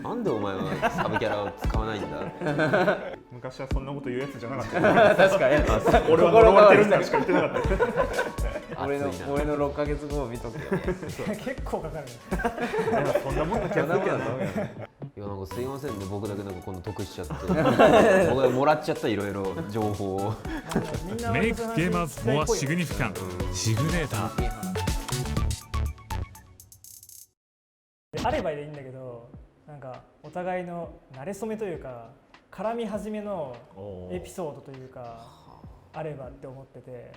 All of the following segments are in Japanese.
なんでお前はサブキャラを使わないんだ。昔はそんなこと言うやつじゃなかった確かに俺は呪われてるんだしか言ってなかった俺の6ヶ月後を見とけよ結構かかるね。そんなもんだけどいやなんかすいませんね、僕だけなんかこんな得しちゃって僕がもらっちゃったいろいろ情報をMake gamers more significant シグネーター。あればいいんだけど、なんかお互いの馴れ初めというか絡み始めのエピソードというかあればって思ってて。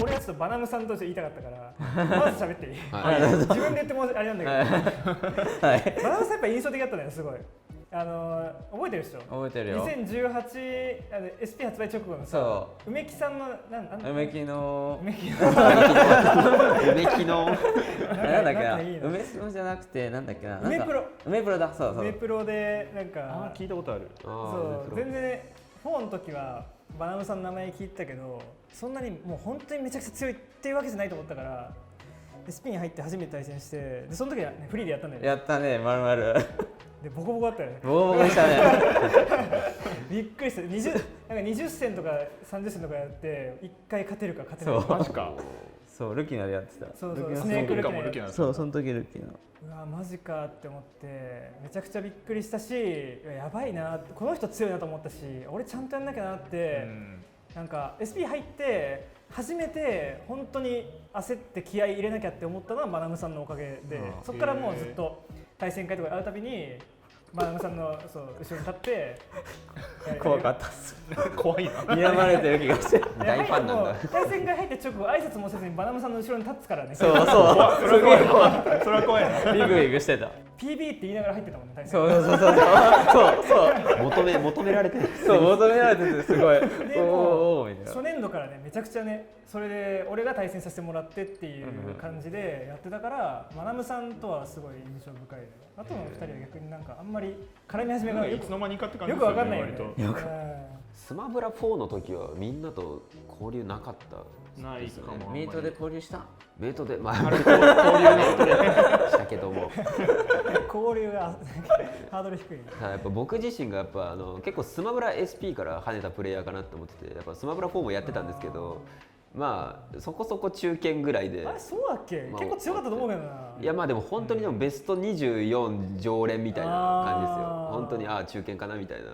俺はちょっとバナムさんとして言いたかったからまず喋っていい、はい、自分で言ってもあれなんだけど、はい、バナムさんやっぱ印象的だったね、すごい。覚えてるでしょ。覚えてるよ。2018 SP 発売直後のさ、梅木さんの梅木の梅木なのんだっけな、梅木のじゃなくてなんだっけな、梅プロ、梅プロだ。そう梅プロでなんか聞いたことある。そう全然4の時はバナムさんの名前聞いてたけど、そんなにもう本当にめちゃくちゃ強いっていうわけじゃないと思ったから、SP に入って初めて対戦して、でその時は、ね、フリーでやったんだよね。やったね、まるまる。でボコボコだったよね。ボコボコしたね。びっくりした。なんか20戦とか30戦とかやって1回勝てるか勝てないか。マジか。そうルキナでやってた。そうそうスネークルキナ。そうその時ルキナ。うわマジかって思ってめちゃくちゃびっくりしたし、やばいな、この人強いなと思ったし、俺ちゃんとやんなきゃなって、なんか SP 入って初めて本当に焦って気合い入れなきゃって思ったのはバナムさんのおかげで、そこからもうずっと対戦会とか会うたびにバナムさんのそう後ろに立って怖かったっす。怖いな。睨まれてる気がして。大ファンなんだ。対戦会入って直後挨拶もせずにバナムさんの後ろに立つからね。そうそう。それは怖いな。ビグビグしてた。PB って言いながら入ってたもんね。対戦そう求められてる。そう求められててすごい。でも初年度からねめちゃくちゃね、それで俺が対戦させてもらってっていう感じでやってたから、バナムさんとはすごい印象深い。あとの2人は逆になんかあんまり絡み始めがいつの間にかって感じよくわかんないよね。スマブラ4の時はみんなと交流なかった。ないかも。ミートで交流した。ミートでまあ交流ねしたけども。交流がハードル低い。やっぱ僕自身がやっぱ結構スマブラ SP から跳ねたプレイヤーかなって思ってて、やっぱスマブラ4もやってたんですけど、まあそこそこ中堅ぐらいで。あれそうだっけ？結構強かったと思うけどな。いやまあでも本当にでもベスト24常連みたいな感じですよ。本当に中堅かなみたいな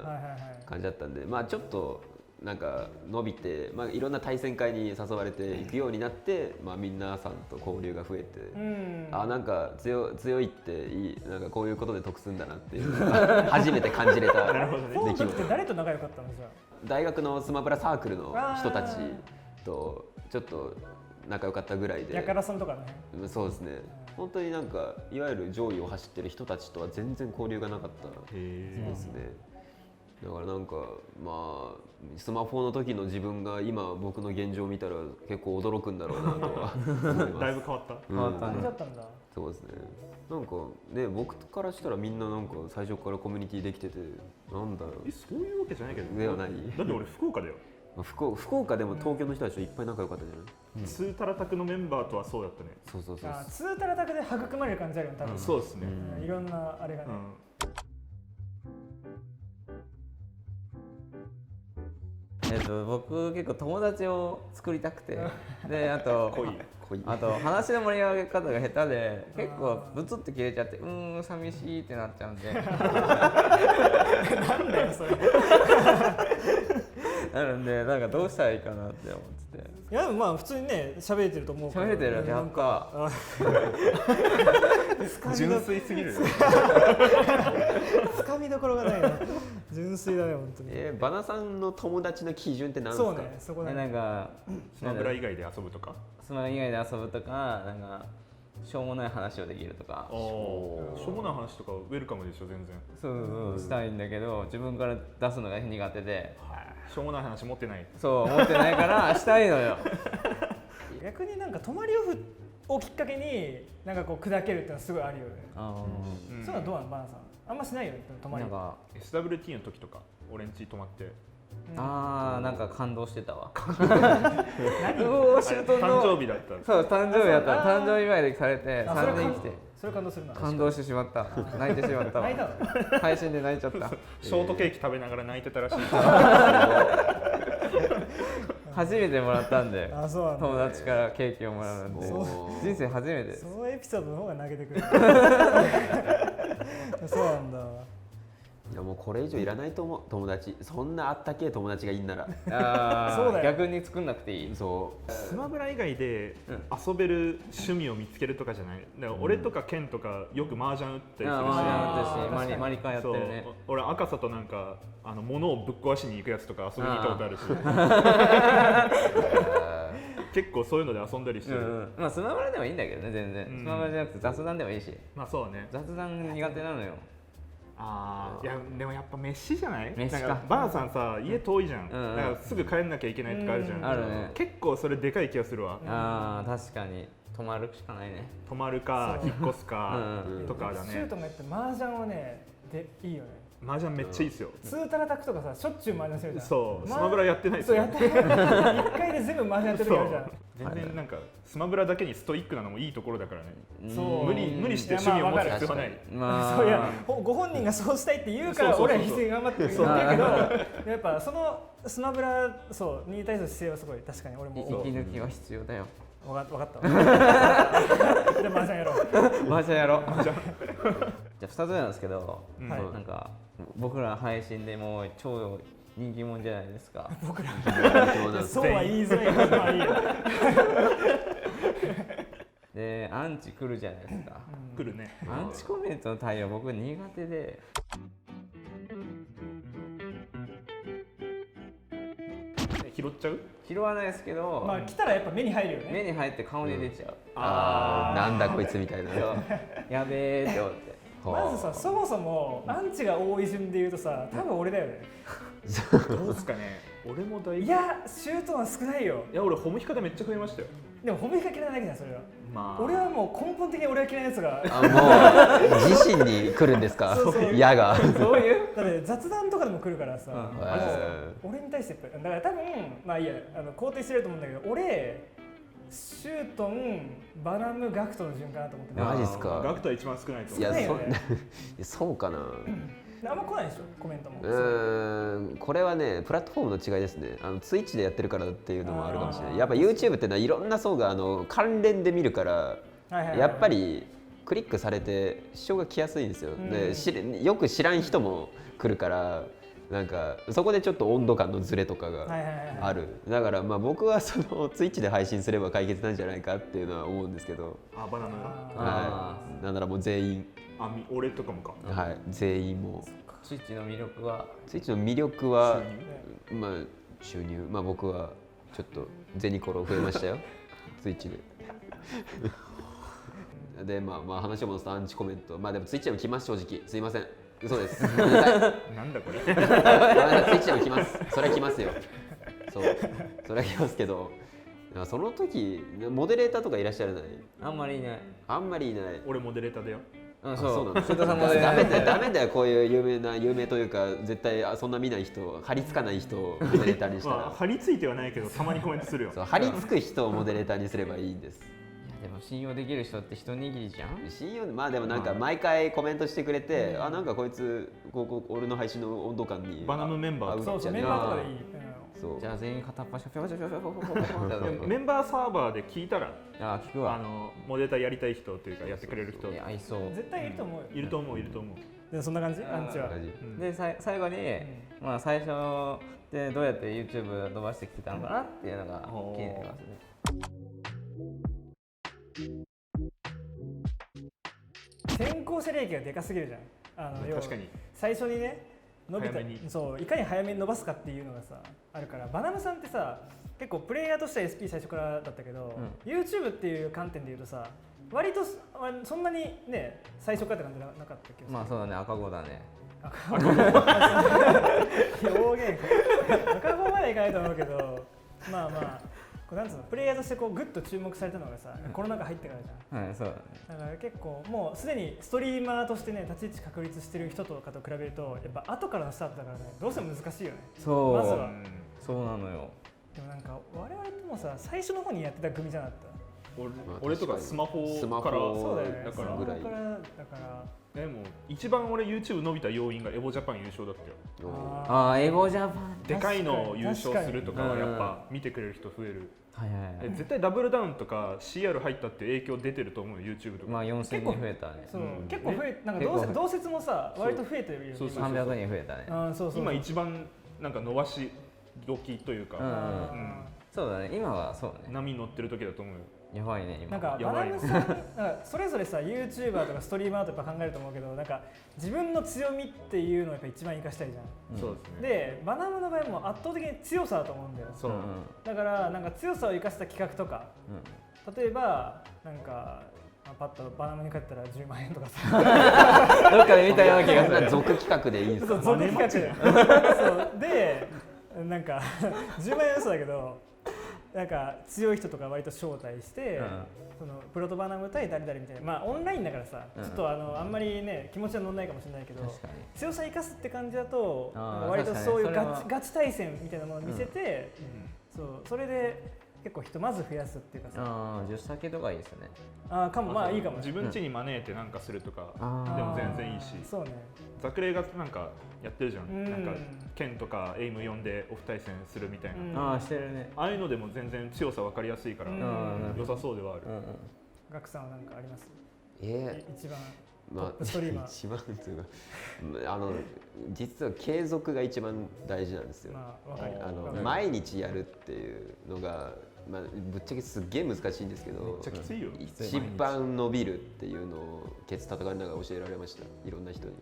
感じだったんで、まあちょっとなんか伸びて、まあいろんな対戦会に誘われていくようになって、まあ皆さんと交流が増えて、なんか強いっていい、なんかこういうことで得するんだなっていうのが初めて感じれた出来事。誰と仲良かったのじゃあ？大学のスマブラサークルの人たちとちょっと仲良かったぐらいで。ヤカラさんとかね。そうですね。本当になんかいわゆる上位を走ってる人たちとは全然交流がなかったですね。だからなんかまあスマホの時の自分が今僕の現状を見たら結構驚くんだろうなとは思います。だいぶ変わった。変わったね。そうですね。なんかね、僕からしたらみんななんか最初からコミュニティできてて、なんだろう。そういうわけじゃないけど。ではない。だって俺福岡だよ。福岡でも東京の人たちといっぱい仲良かったじゃない。ツータラタクのメンバーとはそうだったね。そうそうそう。ツータラタクで育まれる感じあるよね、多分。そうですね。いろんなあれがね。僕結構友達を作りたくて、であと話の盛り上げ方が下手で結構ブツって切れちゃって寂しいってなっちゃうんで。なんだよそれ。なのでなんかどうしたらいいかなって思ってて。いやでもまあ普通にね喋れてると思うから。喋れてるやっぱ。純粋すぎる。つかみどころがないな。純粋だね本当に。バナさんの友達の基準って何ですか？そうね、そこだね。なんかスマブラ以外で遊ぶとか。スマブラ以外で遊ぶとか、なんかしょうもない話をできるとか。しょうもない話とかウェルカムでしょ全然。そうしたいんだけど自分から出すのが苦手で。しょうもない話持ってない。そう持ってないからしたいのよ。逆になんか泊まりオフをきっかけになんかこう砕けるってのはすごいあるよね。そういうのはどうなのバナさん？あんましないよね泊まり。なんか SWT の時とか俺ん家泊まってなんか感動してたわ。何うおシュートの誕生日だったんです。そう誕生日だったあ誕生日祝いでされてあそれ3年来てそれ感動するな。感動してしまった泣いてしまったわ泣いたの？配信で泣いちゃったショートケーキ食べながら泣いてたらしい。初めてもらったんであ、そうなんだ。友達からケーキをもらうんでそう人生初めてですそのエピソードの方が泣けてくる。そうなんだ。いやもうこれ以上いらないと思う。友達、そんなあったけえ友達がいんなら。そうだよ逆に作んなくていいそスマブラ以外で遊べる趣味を見つけるとかじゃない。だから俺とかケンとかよく麻雀打ったりするし、マリマリカンやってるねそう俺赤さとなんか物をぶっ壊しに行くやつとか遊びに行ったことあるし結構そういうので遊んだりしてる、まあスマブラでもいいんだけどね全然スマブラじゃなくて雑談でもいいしまあそうね。雑談苦手なのよいやでもやっぱ飯じゃない。飯かなんかばあさんさ家遠いじゃん、うんうんだからすぐ帰んなきゃいけないとかあるじゃん、あるね結構それでかい気がするわ、確かに泊まるしかないね泊まるかそう引っ越すかとかだね。シュートもやって麻雀はねいいよね。麻雀めっちゃいいっすよ、ツータラタクとかさしょっちゅう麻雀してるじゃん。そうスマブラやってないっすよそうやって1回で全部麻雀やってる時あるじゃん。全然なんかスマブラだけにストイックなのもいいところだからね。そう無理して趣味を持つ必要はない。そういやご本人がそうしたいって言うから俺は必死に頑張ってるんだけど、やっぱそのスマブラに対する姿勢はすごい確かに俺も息抜きは必要だよ分かったわ。じゃあ麻雀やろう。マージャンやろうじゃあ2つ目なんですけど、うんはいなんか僕ら配信でもう超人気者じゃないですかそうは言いづらいけどまあいいよ。でアンチ来るじゃないですか、来るね。アンチコメントの対応僕苦手で拾っちゃう？拾わないですけど、まあ来たらやっぱ目に入るよね。目に入って顔に出ちゃう、なんだこいつみたいな。やべえって思ってまずさそもそもアンチが多い順で言うとさ多分俺だよね。どうですかね。俺もだいぶ。いやシュートは少ないよ。いや俺褒め方めっちゃ増えましたよ。でも褒めかけられないだけじゃんそれは。まあ俺はもう根本的に俺は嫌いなやつが。もう自身に来るんですか。そう矢が。そういうだって雑談とかでも来るからさ、うんマジですか俺に対してやっぱりだから多分まあいいや肯定してると思うんだけど俺シュートンバナムガクトの順かなと思ってマジっすか。ガクトは一番少ないと思う。いや少ないよねそうかな。あんま来ないでしょコメントも。これはねプラットフォームの違いですね。ツイッチでやってるからっていうのもあるかもしれない。やっぱ YouTube ってのはいろんな層が関連で見るから、やっぱりクリックされて視聴が来やすいんですよ。でよく知らん人も来るからなんかそこでちょっと温度感のズレとかがある。だからまあ僕はそのツイッチで配信すれば解決なんじゃないかっていうのは思うんですけど、バナナはい、なんならもう全員、俺とかもか。はい、全員もツイッチの魅力はツイッチの魅力はまあ収入、まあ僕はちょっとゼニコロ増えましたよツイッチででまあ話を戻すとアンチコメント、まあでもツイッチでも来ます正直、すいません嘘ですなんだこれ。ツイッチでも来ます、それは来ますよ、そうそれは来ますけど、その時モデレーターとかいらっしゃらない？あんまりいないあんまりいない。俺モデレーターだよ。そうなんだ。シュートさんもねダメだよこういう有名というか絶対そんな見ない人、張り付かない人をモデレーターにしたら、張り付いてはないけどたまにコメントするよ。そう張り付く人をモデレーターにすればいいんです。でも信用できる人って一握りじゃん。信用、まあでもなんか毎回コメントしてくれて、なんかこいつ俺の配信の温度感にバナムメンバーそうメンバーとかでいい。そうじゃあ全員片っ端ピョピョピョピョピョピョピョピョピョメンバーサーバーで聞いたら聞くわ。モデレーターやりたい人というかやってくれる人いやいそう絶対いると思うよ。いると思ういると思う。でそんな感じアンチは。で最後に、まあ最初でどうやって YouTube 伸ばしてきてたのかなっていうのが気になりますね。先行者利益がでかすぎるじゃん。確かに最初にね伸びた早めにそういかに早めに伸ばすかっていうのがさあるから、バナムさんってさ結構プレイヤーとしては SP 最初からだったけど、YouTube っていう観点でいうとさ割とそんなにね最初からって感じなかったっけ？まあそうだね、赤子だね。表現赤子までいかないと思うけど、まあまあこうなんつうのプレイヤーとしてこうグッと注目されたのがさ、コロナ禍入ってからじゃん。はい、そうだね。だから結構もうすでにストリーマーとしてね立ち位置確立してる人とかと比べるとやっぱ後からのスタートだからねどうしても難しいよね。そう、まずはそうなのよ。でもなんか我々ともさ最初の方にやってた組じゃなかった。俺とかスマホからそうだよね。だからぐらいだからでも一番俺 YouTube 伸びた要因がエボジャパン優勝だったよ。ああ、エゴジャパン。でかいの優勝するとかはやっぱ見てくれる人増える。はいはいはい。絶対ダブルダウンとか CR 入ったって影響出てると思うよ YouTube とか。まあ4000人増えたね。そう、結構増えなんか同説もさ割と増えてるよね。そうそう300人増えたね。そうそう今一番なんか伸ばし時というか、そうだね。今はそうね。波乗ってる時だと思うよ。やばいね今。なんかバナムさんなんかそれぞれさ YouTuber とかストリーマーとか考えると思うけどなんか自分の強みっていうのをやっぱ一番生かしたいじゃん。そうですね。でバナムの場合も圧倒的に強さだと思うんだよ。そう。だからなんか強さを生かした企画とか、例えばなんかパッとバナムに帰ったら10万円とかさどっかで見たような気がする。続企画でいいんですか？そう続企画そうでなんか10万円嘘だけどなんか強い人とか割と招待して、そのプロトバナム対誰々みたいなまあオンラインだからさ、ちょっとあんまりね気持ちは乗んないかもしれないけど強さ生かすって感じだとなんか割とそういうガチ対戦みたいなものを見せて、それで結構人まず増やすっていうかさ10先とかいいですよね。かもまあいいかも自分家に招いてなんかするとかでも全然いいし、そうねザクレイがなんかやってるじゃん、なんかケンとかエイム呼んでオフ対戦するみたいな、してるね。ああいうのでも全然強さ分かりやすいから良さそうではある。ガクさんは何かあります？一番まあ、ストリーマー一番というか実は継続が一番大事なんですよ。毎日やるっていうのが、まあ、ぶっちゃけすっげえ難しいんですけどめっちゃきついよ。一番伸びるっていうのをケツ叩かれながら教えられました、いろんな人に。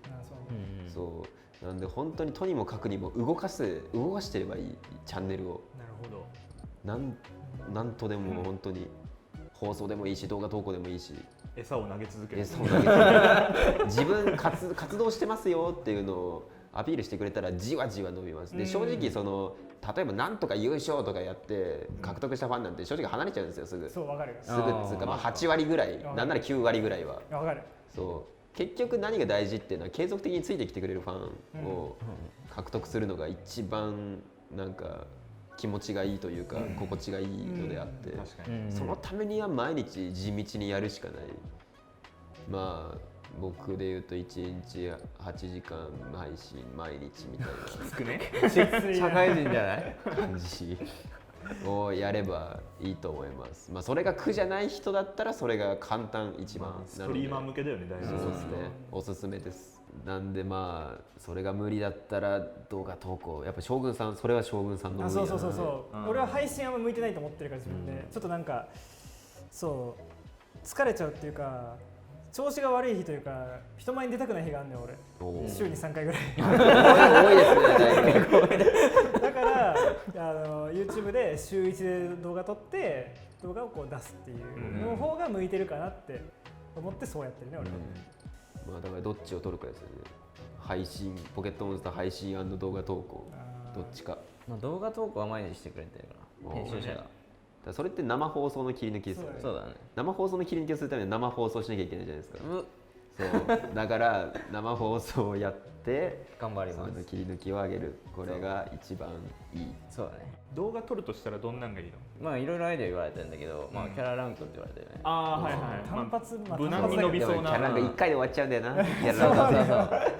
そうなんで本当にとにもかくにも動かしてればいいチャンネルを。なるほど。なんとでも本当に放送でもいいし動画投稿でもいいし餌を投げ続ける。自分活動してますよっていうのをアピールしてくれたらじわじわ伸びます。で正直例えばなんとか優勝とかやって獲得したファンなんて正直離れちゃうんですよすぐ。そうわかるよ。すぐっつうかまあ8割ぐらいなんなら9割ぐらいは。わかる。そう結局何が大事っていうのは継続的についてきてくれるファンを獲得するのが一番なんか気持ちがいいというか心地がいいのであって、そのためには毎日地道にやるしかない。まあ僕で言うと1日8時間配信毎日みたいなきつくね。社会人じゃない感じをやればいいと思います。まあそれが苦じゃない人だったらそれが簡単一番なので、ストリーマー向けだよね、大丈夫。そうですね、おすすめです。なんでまあそれが無理だったら動画投稿、やっぱ将軍さん、それは将軍さんの無理だな。そう俺は配信は向いてないと思ってるから自分で、ちょっとなんかそう疲れちゃうっていうか調子が悪い日というか人前に出たくない日があるんだよ俺。週に3回ぐらい多いですね。だからYouTube で週1で動画撮って動画をこう出すっていうの方が向いてるかなって思ってそうやってるね俺は。まあだからどっちを取るかですよね。配信ポケットモンスター配信&動画投稿どっちか。まあ動画投稿は毎日してくれてるから編集者が。それって生放送の切り抜きですよね。そうだね。生放送の切り抜きをするために生放送しなきゃいけないじゃないですか。そうだから生放送をやって頑張ります。その切り抜きを上げる、これが一番いい。そうだね。動画撮るとしたらどんなんがいいの？まあいろいろアイデア言われてるんだけど、まあキャラランクって言われてるね。ああはいはい。単発無難に伸びそうな。キャラが1回で終わっちゃうんだよな。キャラが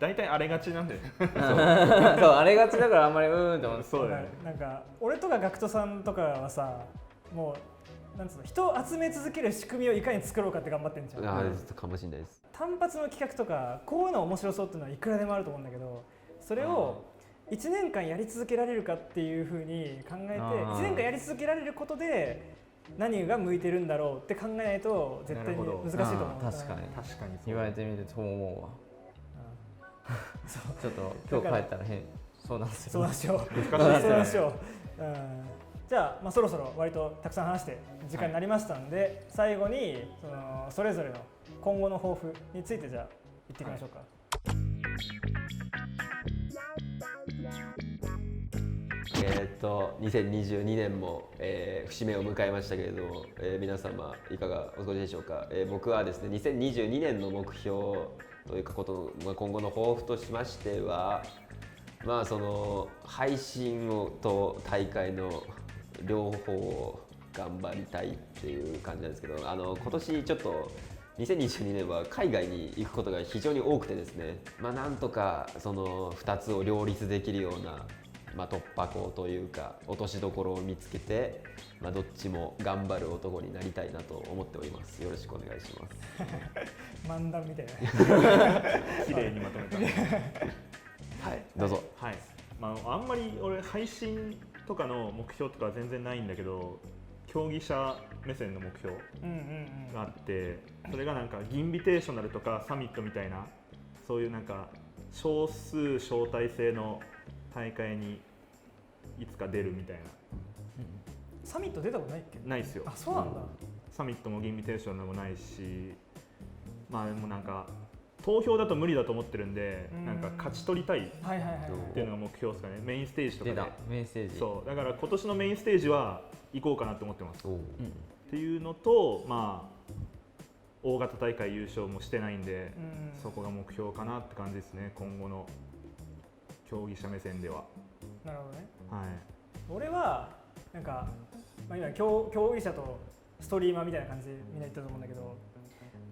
大体あれがちなんで。そうあれがちだからあんまりって思って。そうだよね。なんか俺とかガクトさんとかはさもうなんつうの人を集め続ける仕組みをいかに作ろうかって頑張ってんじゃん。ああちょっとかもしれないです。単発の企画とかこういうの面白そうっていうのはいくらでもあると思うんだけど、それを1年間やり続けられるかっていうふうに考えて1年間やり続けられることで何が向いてるんだろうって考えないと絶対に難しいと思う。確かに言われてみてそう思うわ。ちょっと今日帰ったら相談する。相談しよう。相談しよう。じゃあ、そろそろ割とたくさん話して時間になりましたんで、最後にそれぞれの今後の抱負についてじゃあ言っていきましょうか。2022年も、節目を迎えましたけれども、皆様いかがお過ごしでしょうか。僕はですね2022年の目標というかことの、今後の抱負としましては、その配信と大会の両方を頑張りたいっていう感じなんですけど、今年ちょっと2022年は海外に行くことが非常に多くてですね、なんとかその2つを両立できるような、突破口というか落としどころを見つけて、どっちも頑張る男になりたいなと思っております。よろしくお願いします。漫談みたいな綺麗にまとめたはい、どうぞ。はい、あんまり俺配信とかの目標とかは全然ないんだけど、競技者目線の目標があって、それがなんかギンビテーショナルとかサミットみたいな、そういうなんか少数招待制の大会にいつか出るみたいな。サミット出たことないっけ？ないっすよ。あ、そうなんだ。サミットもギンビテーショナルもないし、でもなんか投票だと無理だと思ってるんで、なんか勝ち取りたいっていうのが目標ですかね。メインステージとかで。メインステージ。そうだから今年のメインステージは行こうかなと思ってます。っていうのと、大型大会優勝もしてないんで、そこが目標かなって感じですね。今後の競技者目線では。なるほどね。はい。俺はなんか、今競技者とストリーマーみたいな感じでみんな言ったと思うんだけど、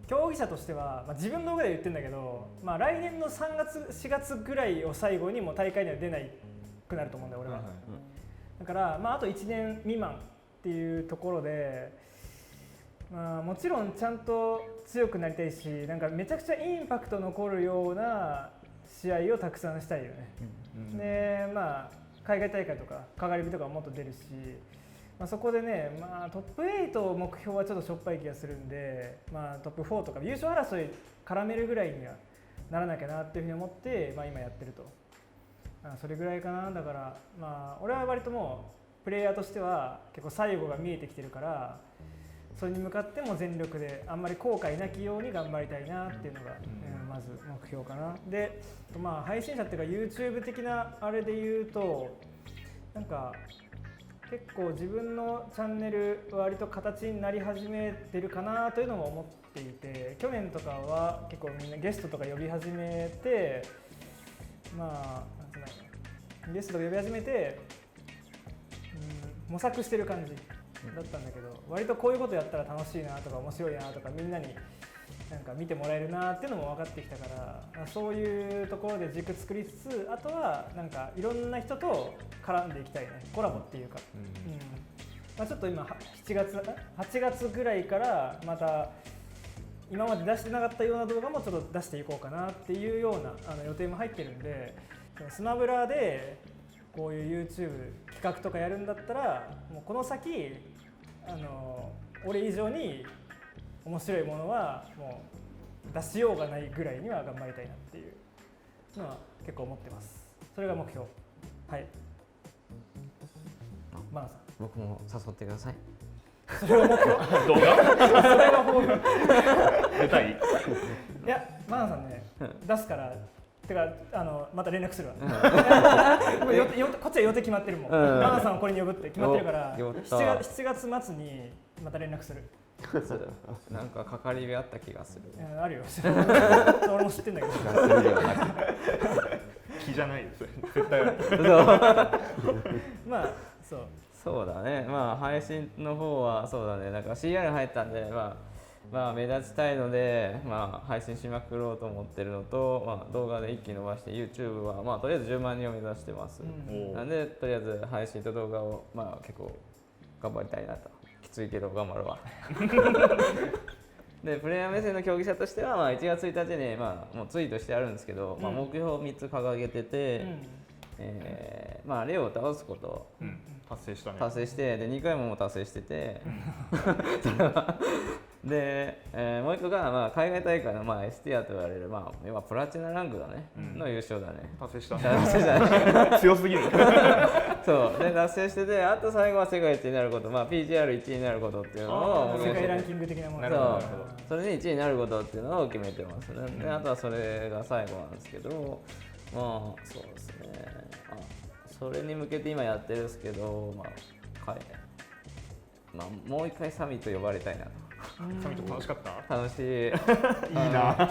競技者としては、自分の上で言ってるんだけど、来年の3月4月ぐらいを最後にもう大会には出ないくなると思うんだよ俺は。だから、あと1年未満っていうところで、もちろんちゃんと強くなりたいし、なんかめちゃくちゃインパクト残るような試合をたくさんしたいよね。で、海外大会とかかがり火とかもっと出るし、そこでね、トップ8目標はちょっとしょっぱい気がするんで、トップ4とか優勝争い絡めるぐらいにはならなきゃなっていうふうに思って、今やってると。それぐらいかな。だから、俺は割ともうプレイヤーとしては結構最後が見えてきてるから、それに向かっても全力であんまり後悔なきように頑張りたいなっていうのが、まず目標かな。で、配信者っていうか YouTube 的なあれで言うと、なんか結構自分のチャンネル割と形になり始めてるかなというのも思っていて、去年とかは結構みんなゲストとか呼び始めて、ゲストとか呼び始めて、模索してる感じだったんだけど、割とこういうことやったら楽しいなとか面白いなとかみんなになんか見てもらえるなっていうのも分かってきたから、そういうところで軸作りつつ、あとはなんかいろんな人と絡んでいきたいね。コラボっていうか、ちょっと今8月ぐらいからまた今まで出してなかったような動画もちょっと出していこうかなっていうような予定も入ってるんで、スマブラでこういう YouTube 企画とかやるんだったら、もうこの先俺以上に面白いものはもう出しようがないぐらいには頑張りたいなっていうのは結構思ってます。それが目標。はい。マナさん。僕も誘ってください。それが目標。動画？それが抱負。出たい？いや、マナさんね、出すから。てかまた連絡するわ。こっちは予定決まってるもん。マナさんをこれに呼ぶって決まってるから、7月末にまた連絡する。なんかかかり火あった気がする。あるよ。俺も知ってんだけど。気じゃないです。絶対ある。そうだね。配信の方はそうだね。なんか CR 入ったんで、目立ちたいので、配信しまくろうと思ってるのと、動画で一気に伸ばして YouTube は、とりあえず10万人を目指してます。なんでとりあえず配信と動画を、結構頑張りたいなと。きついけど頑張るわ。でプレイヤー目線の競技者としては、1月1日に、もうツイートしてあるんですけど、目標を3つ掲げてて、レオを倒すことを達成したね。達成してで2回も達成しててで、もう1個が、海外大会の、エスティアと言われる、今プラチナランクだね、の優勝だね。達成した。達成したね。強すぎる。そうで達成してて、あと最後は世界一になること、PGR1 位になることっていうのを世界ランキング的なもの。それで1位になることっていうのを決めてますね。であとはそれが最後なんですけど、そうですね。それに向けて今やってるんですけど、もう一回サミット呼ばれたいなと。サミット楽しかった？楽しい。いいな。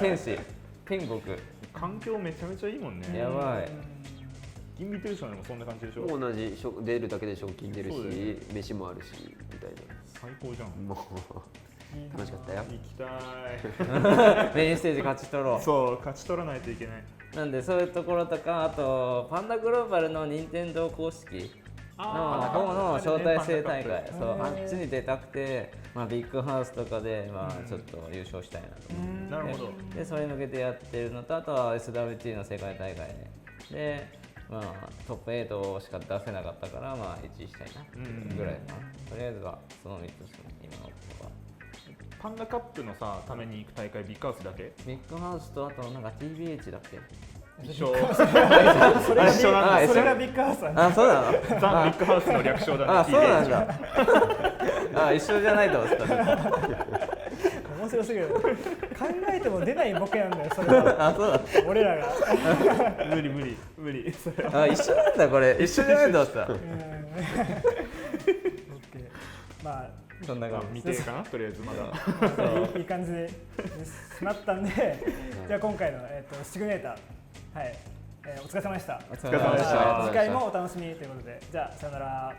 天国。環境めちゃめちゃいいもんね。やばい。インビテーションでもそんな感じでしょ？もう同じ出るだけで賞金出るし、飯もあるしみたいな。最高じゃん。もう楽しかったよ。行きたい。メインステージ勝ち取ろう。そう、勝ち取らないといけない。なんでそういうところとか、あとパンダグローバルの任天堂公式の方の招待制大会、あっちに出たくて、ビッグハウスとかでちょっと優勝したいなと思って、なるほど。でそれに向けてやってるのと、あとは SWT の世界大会で、トップ8しか出せなかったから、1位したいなぐらいかな。とりあえずはその3つですね、今のところは。パンダカップのさ、ために行く大会ビッグハウスだけ？ビッグハウスとあとなんか TBH だっけ？一緒。それがビッグハウスなんだ。あ、そうなの？ザ・ビッグハウスの略称だね。あ、そうなんだ。あ、一緒じゃないと思ってた。面白すぎる。考えても出ないボケなんだよ、それは。あ、そうだ。俺らが。無理。それは。あ、一緒なんだこれ。一緒じゃないと思ってた。そんな感じ。未定かな、とりあえずまだ。いい感じでしまったんで、じゃあ今回のシグネーター、はい、お疲れ様でした。お疲れ様でした。次回もお楽しみということで、じゃあさよなら。